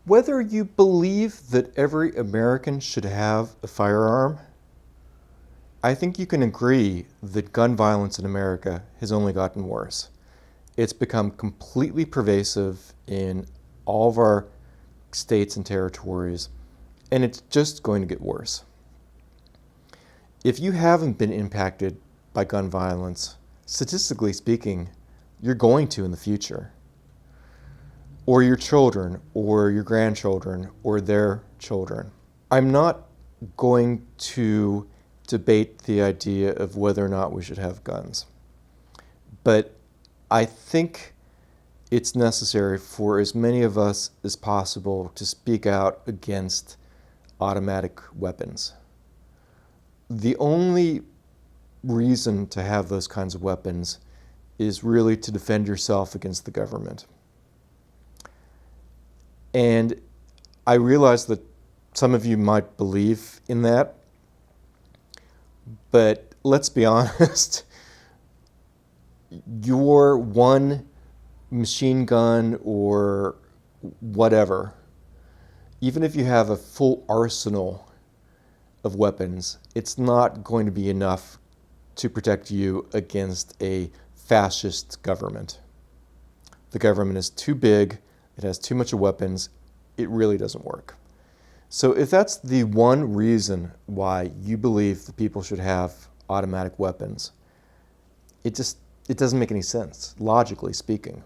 Whether you believe that every American should have a firearm, I think you can agree that gun violence in America has only gotten worse. It's become completely pervasive in all of our states and territories, and it's just going to get worse. If you haven't been impacted by gun violence, statistically speaking, you're going to in the future. Or your children, or your grandchildren, or their children. I'm not going to debate the idea of whether or not we should have guns. But I think it's necessary for as many of us as possible to speak out against automatic weapons. The only reason to have those kinds of weapons is really to defend yourself against the government. And I realize that some of you might believe in that, but let's be honest, your one machine gun or whatever, even if you have a full arsenal of weapons, it's not going to be enough to protect you against a fascist government. The government is too big. It has too much of weapons. It really doesn't work. So if that's the one reason why you believe that people should have automatic weapons, it doesn't make any sense, logically speaking.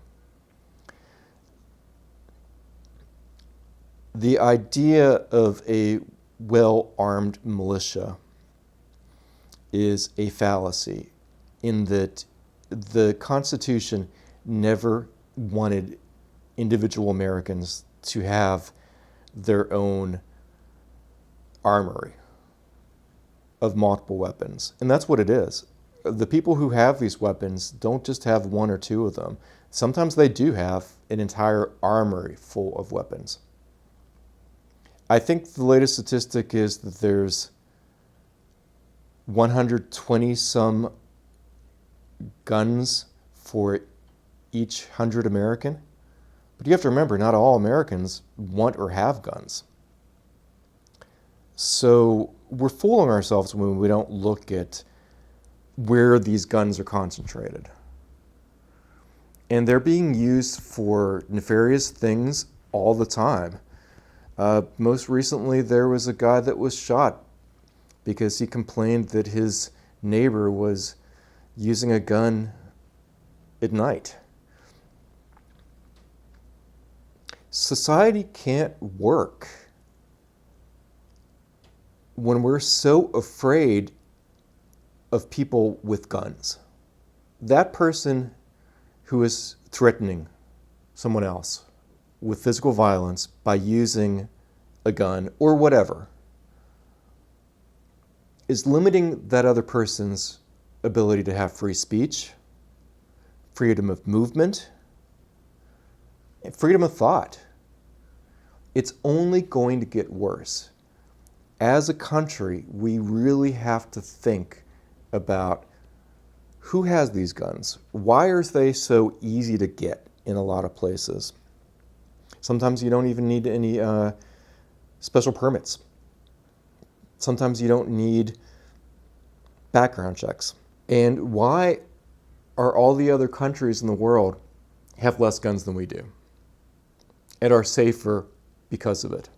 The idea of a well-armed militia is a fallacy in that the Constitution never wanted individual Americans to have their own armory of multiple weapons. And that's what it is. The people who have these weapons don't just have one or two of them. Sometimes they do have an entire armory full of weapons. I think the latest statistic is that there's 120 some guns for each 100 American. But you have to remember, not all Americans want or have guns. So we're fooling ourselves when we don't look at where these guns are concentrated. And they're being used for nefarious things all the time. Most recently, there was a guy that was shot because he complained that his neighbor was using a gun at night. Society can't work when we're so afraid of people with guns. That person who is threatening someone else with physical violence by using a gun or whatever is limiting that other person's ability to have free speech, freedom of movement, and freedom of thought. It's only going to get worse. As a country, we really have to think about who has these guns. Why are they so easy to get in a lot of places? Sometimes you don't even need any special permits. Sometimes you don't need background checks. And why are all the other countries in the world have less guns than we do and are safer because of it?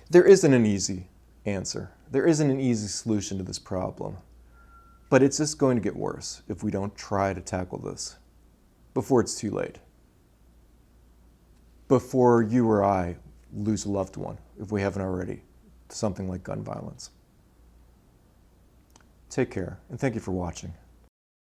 There isn't an easy answer. There isn't an easy solution to this problem. But it's just going to get worse if we don't try to tackle this before it's too late. Before you or I lose a loved one, if we haven't already, to something like gun violence. Take care, and thank you for watching.